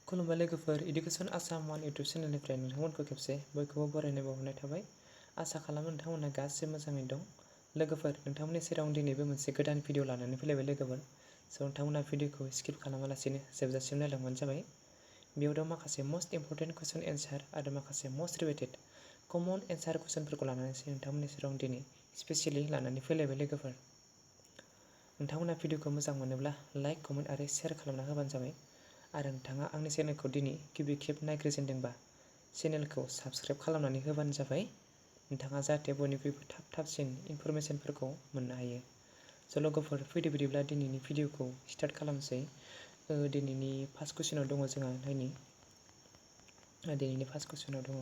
खुलुमबाय लोगोफोर, education Assam 1 YouTube चेनेलनिफ्राय नोंथांमोनखौ खेबसे बयखौबो बरायनाय बावहरनाय थाबाय। आसा खालामो नोंथांमोना गासैबो मोजाङै दं। लोगोफोर, नोंथांमोननि सेराव दिनैबो मोनसे गोदान भिडिअ लानानै फैलायबाय लोगोफोर। नोंथांमोना भिडिअखौ स्किप खालामालासिनो जोबजासिम नायलांबानो जाबाय। बेयाव दं माखासे मोस्ट इम्परटेन्ट कुइसन एन्सार आरो माखासे मोस्ट रिलेटेड कमन एन्सार कुइसनफोरखौ लानानैसो नोंथांमोननि सेराव दिनै स्पेसियेलि लानानै फैलायबाय लोगोफोर। नोंथांमोना भिडिअखौ मोजां मोनोब्ला लाइक, कमेन्ट आरो शेयार खालामना होबानो जाबाय। आरो नोंथाङा आंनि चेनेलखौ दिनै गिबि खेब नायग्रोजेनदोंबा चेनेलखौ साबस्क्राइब खालामनानै होबानो जाबाय। नोंथाङा जाहाथे बयनिख्रुइबो थाबसिन इनफरमेसनफोरखौ मोननो हायो। लोगोफोर, फैदो बिदिब्ला दिनैनि भिडिअखौ स्टार्ट खालामसै। दिनैनि फार्स्ट कुइसनाव दङ जोंहा नायनि। दिनैनि फार्स्ट कुइसनाव दङ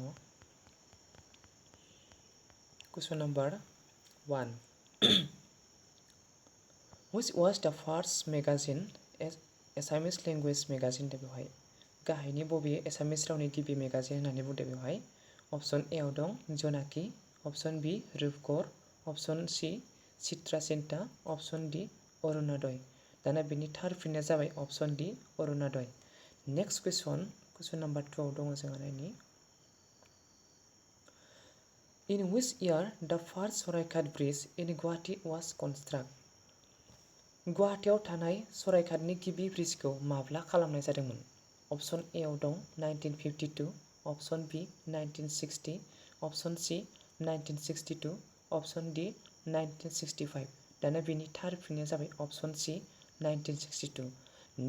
कुइसन number 1 Which was the first magazine Assamese language magazine दा बेवहाय गाहायनि बबे एसामिस रावनि गिबि मेगाजिन होननानै बुंदों बेवहाय। अप्शन ए आव दं जनाकि, अप्शन बी रूपकर, अप्शन सी चित्रा चिन्ता, अप्शन डी अरुणोदय। दाना बेनि थार फिननाया जाबाय option D Arunoday. Next question number 2 आव दङ जोंहा नायनि। In which year the first Saraighat Bridge in Guwahati was constructed? गुवाहाटीआव थानाय सरायघाटनि गिबि ब्रिजखौ माब्ला खालामनाय जादोंमोन? अप्शन ए आव दं 1952, अप्शन बी 1960, अप्शन सी 1962, अप्शन डी 1965। दाना बेनि थार फिननाया जाबाय option C 1962।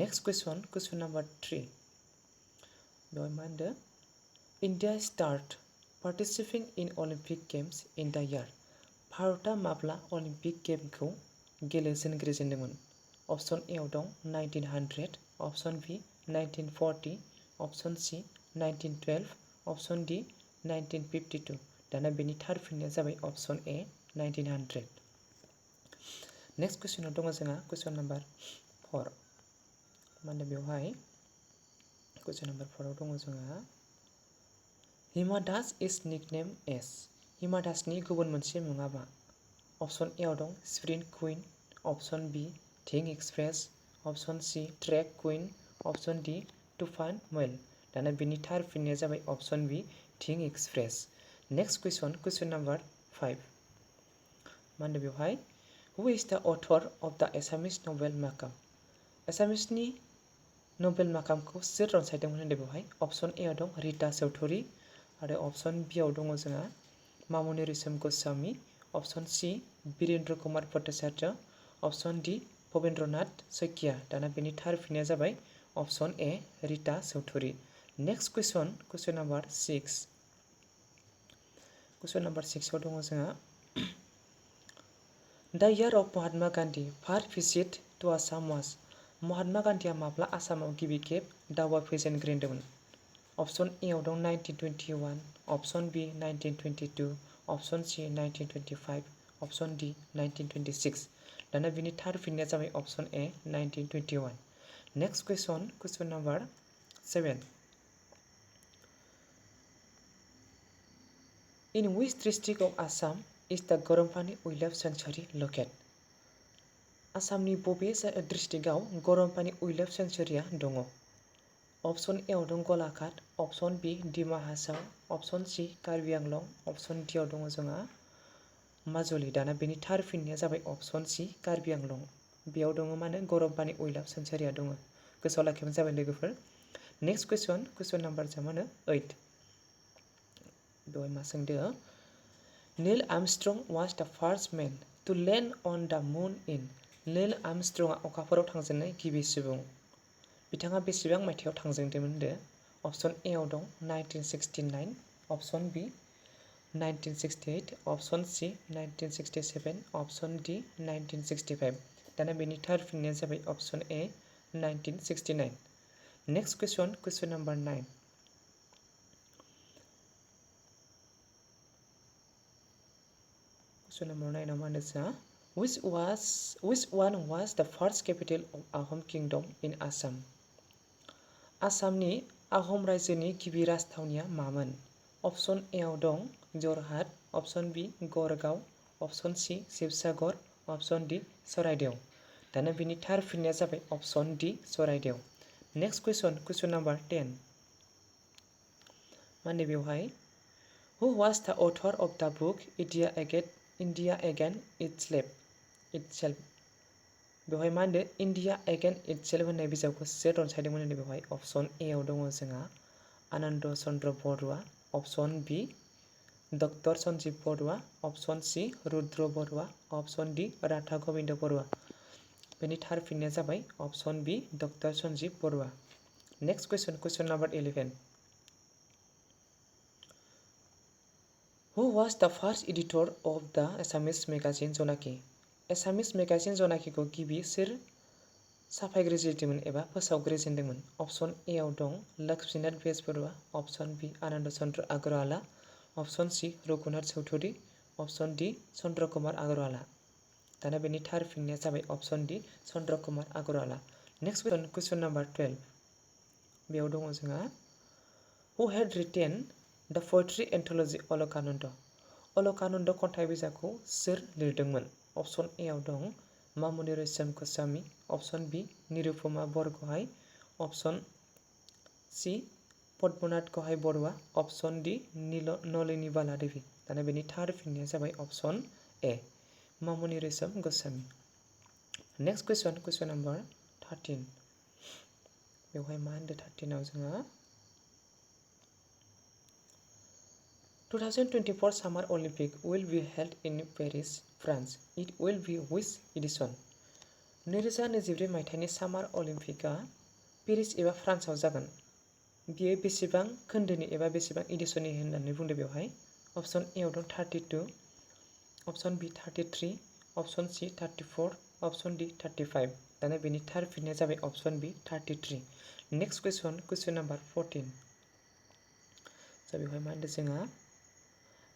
Next question number 3। बेवहाय मा होनदों? India start participating in Olympic Games in the year। भारतआ माब्ला अलिम्पिक गेमखौ गेलेजेनग्रोजेनदोंमोन? अप्शन ए आव दं 1900, अप्शन बी 1940, अप्शन सी 1912, अप्शन डी 1952। दाना बेनि थार फिननाया जाबाय अप्शन ए 1900। नेक्स्ट कुइसनाव दङ जोंहा कुइसन नाम्बार 4। मा होनदों बेवहाय? कुइसन नाम्बार 4 आव दङ जोंहा हिमा दास इज निकनेम एस। हिमा दासनि गुबुन मोनसे मुङा मा? अप्शन ए आव दं स्प्रिन्ट कुइन, अप्शन बी थिं एक्सप्रेस, अप्शन सी ट्रेक queen, option D Toofan mail. दाना बेनि थार फिननाया जाबाय अप्शन बी थिं एक्सप्रेस। Next question number 5। मा होनदों बेवहाय? हु इज द अथर अफ द एसामिस नभेल माकाम। एसामिसनि नभेल माकामखौ सोर रनसायदोंमोन होनदों बेवहाय? अप्शन ए आव दं रिता चौधुरी, आरो अप्शन बी आव दङ जोंहा Mamoni Raisom Goswami, option C Virendra Kumar Bhattacharya, option D Bhabendranath Saikia. दाना बेनि थार फिननाया जाबाय option A Rita Chaudhury. Next question number 6। Question number 6 आव दङ जोंहा the year of Mahatma Gandhi first visit to Assam was. Mahatma गान्धीया माब्ला आसामाव गिबि खेब दावबायफैजेनग्रोदोंमोन? अप्शन ए आव दं 1921, अप्शन बी 1922, अप्शन सी 1925, अप्शन डी 1926। दाना बिनि थार फिननाया जाबाय option A 1921। Next question number 7। In which district of Assam is the Garampani wildlife sanctuary located? आसामनि बबे डिस्ट्रिक्टआव गरमपानि वाइल्डलाइफ सेंक्सुरिया दङ? अप्शन ए आव दं Golaghat, option B Dima Hasao, option C Karbi Anglong, option D आव दङ जोंहा माजुलि। दाना बेनि थार फिननाया जाबाय अप्शन सी कार्बि आंलं। बेयाव दङ मा होनो गरमपानि वाइल्डलाइफ सेंक्सुरिया दङ। गोसोआव लाखिबानो जाबाय लोगोफोर। Next question number 8। बेवहाय मा सोंदों? Neil Armstrong was the first man to land on the moon in. Neil आर्मस्ट्रंआ अखाफोराव थांजेननाय गिबि सुबुं। बिथाङा बेसेबां मायथाइयाव थांजेनदोंमोन होनदों? अप्शन ए आव दं 1969, अप्शन बी 1968, अप्शन सी 1967, अप्शन डी 1965। दाना बेनि थार फिननाया जाबाय अप्शन ए 1969। Next question number 9। कुइसन नाम्बार 9 आव मा होनदों जोंहा which one was the first capital of Ahom kingdom in Assam? आसामनि आहम रायजोनि गिबि राजथावनिया मामोन? अप्शन ए आव दं Jorhat, option B Gargaon, option C Sivasagar, option D Charaideo. दाना बिनि थार फिननाया जाबाय option D Charaideo. Next question number 10 माने बेवहाय who was the author of the book India again itself बेवहाय मा होनदो इंडिया अगेन इटसेल्फ होननाय बिजाबखौ सोर रनसायदोंमोन होनदो बेवहाय अपसन ए आव दङ जोंहा Anand Chandra Barua option B doctor Sanjeev Barua option C Rudra Barua option D Radha Govind Barua बेनि थार फिननाया जाबाय option B doctor Sanjeev Barua next question number 11 Who was the first editor of the Assamese magazine Jonaki? Assamese magazine Jonaki को गिबि सोर साफायग्रोजेनदोंमोन एबा फोसावग्रोजेनदोंमोन अपसन ए आव दं लक्ष्मीनाथ बेजबरुवा अपसन बी आनन्द चन्द्र आगरवाला अपसन सी रघुनाथ चौधरी अपसन डी चन्द्र कुमार आगरवाला दाना बेनि थार फिननाया जाबाय option D Chandra Kumar Agarwala next question number 12 बेयाव दङ जोंहा Who had written The Poetry Anthology अलकानन्द खन्थाइ बिजाबखौ सोर लिरदोंमोन अपसन ए आव दं Mamoni Raisom Goswami option B Nirupama Borgohain option C Padmanath Gohain Barua option D Nalini Bala Devi दाना बेनि थार फिननाया जाबाय option A Mamoni Raisom Goswami next question number 13 बेवहाय मा होनदो 13 आव जोंहा 2024 Summer Olympic will be held in Paris, France. It will be which edition? 2024 मायथाइनि सामार अलिम्पिकआ पेरिस एबा फ्रान्सआव जागोन बियो बेसेबां खोन्दोनि एबा बेसेबां एडिशननि होननानै बुंदों बेवहाय अपसन ए आव दं 32 अपसन बी 33 अपसन सी 34 अपसन डी 35 दाना बेनि थार फिननाया जाबाय अपसन बी 33 नेक्स्ट कुइसन नाम्बार 14 बेवहाय मा होनदों जोंहा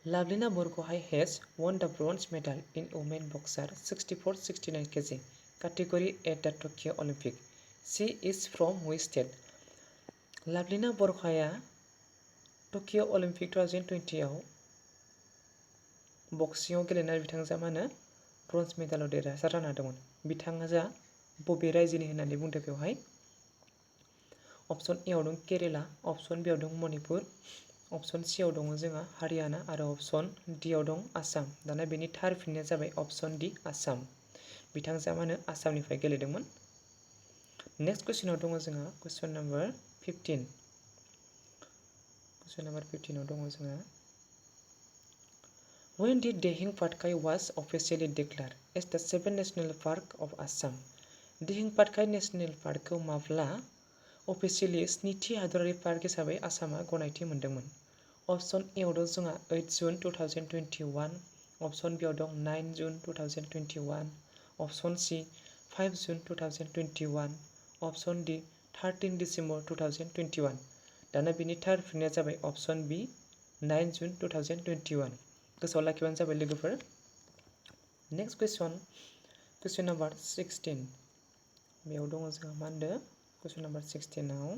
Laksminath Borgohain has won the bronze medal in women boxer 64-69 kg category at the Tokyo Olympic. She is from which state? Laksminath Borgohain Tokyo' Olympic 2020 आव बक्सिंआव गेलेनानै बिथांजोआ मा होनो ब्रन्ज मेडेलाव देरहासार जानो हादोंमोन बिथाङा बबे रायजोनि होननानै बुंदों बेवहाय अपसन ए आव दं केरेला अपसन बी आव दं मणिपुर अपसन सी आव दङ जोंहा हारियाना आरो अपसन डी आव दं आसाम दाना बेनि थार फिननाया जाबाय अपसन डी आसाम बिथांजोआ मा होनो आसामनिफ्राय गेलेदोंमोन नेक्स्ट कुइसनाव दङ जोंहा कुइसन नाम्बार 15 आव दङ जोंहा When did Dihing Patkai was officially declared as the 7th National Park of Assam? Dihing Patkai National Parkखौ माब्ला अफिसियेलि स्निथि हादरारि पार्क हिसाबै आसामा गनायथि मोनदोंमोन अपसन ए आव दं जोंहा 8 जुन 2021 अपसन बी आव दं 9 जुन 2021 अपसन सी 5 जुन 2021 अपसन डी 13 डिसेम्बर 2021 दाना बेनि थार फिननाया जाबाय अपसन बी 9 जुन 2021 गोसोआव लाखिबानो जाबाय लोगोफोर नेक्स्ट कुइसन नाम्बार 16 बेयाव दङ जोंहा मा होनदों कुइसन नाम्बार 16 आव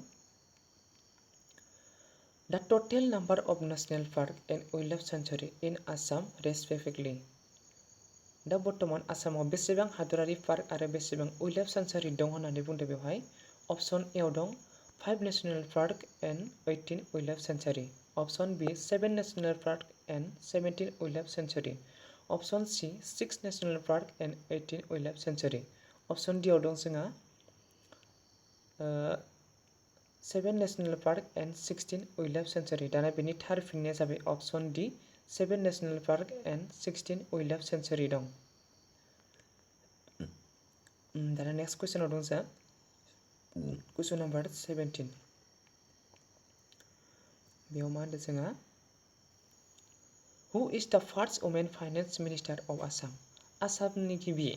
The total number of national park and wildlife sanctuary in Assam respectively. दा बर्तमान आसामाव बेसेबां हादरारि पार्क आरो बेसेबां वाइल्डलाइफ सेंचुरी दं होननानै बुंदों बेवहाय अपसन ए आव दं 5 national park and 18 wildlife sanctuary option B 7 national park and 17 wildlife sanctuary option C 6 national park and 18 wildlife sanctuary option D आव दं जोंहा 7 national park and 16 wildlife sanctuary दाना बेनि थार फिननाया जाबाय option D 7 national park and 16 wildlife sanctuary दं दाना नेक्स्ट कुइसनाव दं जोंहा कुइसन नाम्बार 17 बेयाव मा होनदों जोंहा Who is the first woman finance minister of Assam? आसामनि गिबि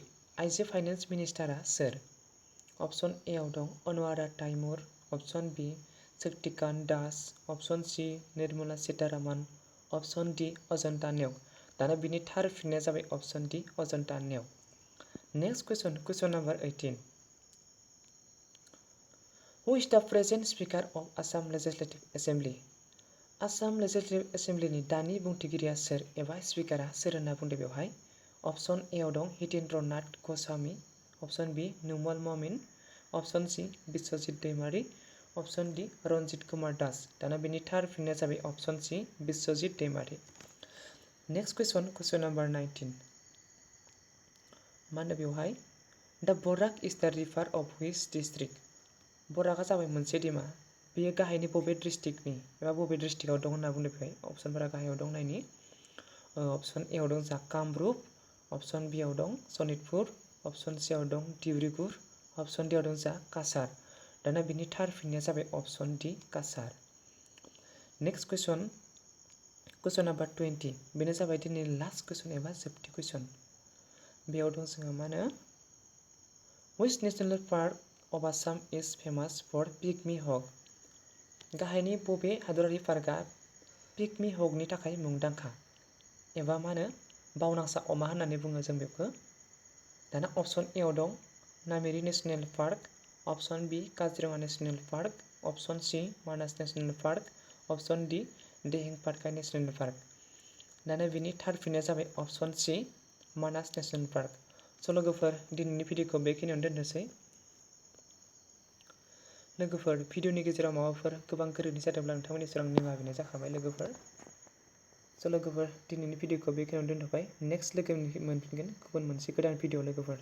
आइजो फाइनेन्स मिनिस्टारा सोर अपसन ए आव दं अनुराधा टाइमुर option B Shaktikanta Das option C Nirmala Sitharaman option D Ajanta Neog दाना बिनि थार फिननाया जाबाय option D Ajanta Neog next question number 18 Who is the present speaker of Assam Legislative Assembly? Assam legislative एसेम्ब्लिनि दानि बुंथिगिरिया सोर एबा स्पिकारा सोर होनना बुंदों बेवहाय अपसन ए आव दं Hitendra Nath Goswami option B Numal Momin option C Biswajit Daimary option D Ranjit Kumar Das. दाना बेनि थार फिननाया जाबाय option C Biswajit Daimary. Next question number 19। मा होनो बेवहाय the Barak is the river of which district. बराकआ जाबाय मोनसे दैमा, बेयो गाहायनि बबे डिस्ट्रिक्टनि एबा बबे डिस्ट्रिक्टआव दं होनना बुंदों बेवहाय अप्शनफोरा गाहायाव दं नायनि। अप्शन ए आव दं जा कामरुप, अप्शन बि आव दं सनितपुर, अप्शन सि आव दं डिब्रुगड़, अप्शन डि आव दं जा काछार। दाना बिनि थार फिननाया जाबाय option D Cachar. Next question number 20। बेनो जाबाय दिनैनि लास्ट कुइसन एबा जोबथि कुइसन। बेयाव दं जोंहा मा होनो which national park of Assam is famous for pygmy hog. गाहायनि बबे हादरारि पार्कआ पिगमी हगनि थाखाय मुंदांखा एबा मा होनो बावनांसा अमा होननानै बुङो जों बेखौ। दाना अप्शन ए आव दं Nameri national park, option B Kaziranga national park, option C Manas national park, option D Dihing Patkai national park. दाना बिनि थार फिननाया जाबाय option C Manas national park. स' लोगोफोर दिनैनि भिडिअखौ बेखिनियावनो दोननोसै। लोगोफोर भिडिअनि गेजेराव माबाफोर गोबां गोरोन्थि जादोंब्ला नोंथांमोननि सेराव निमाहा बिनाय जाखाबाय लोगोफोर। स' लोगोफोर दिनैनि भिडिअखौ बेखिनियावनो दोनथ'बाय। नेक्स्ट लोगो मोनफिनगोन गुबुन मोनसे गोदान भिडिअ लोगोफोर।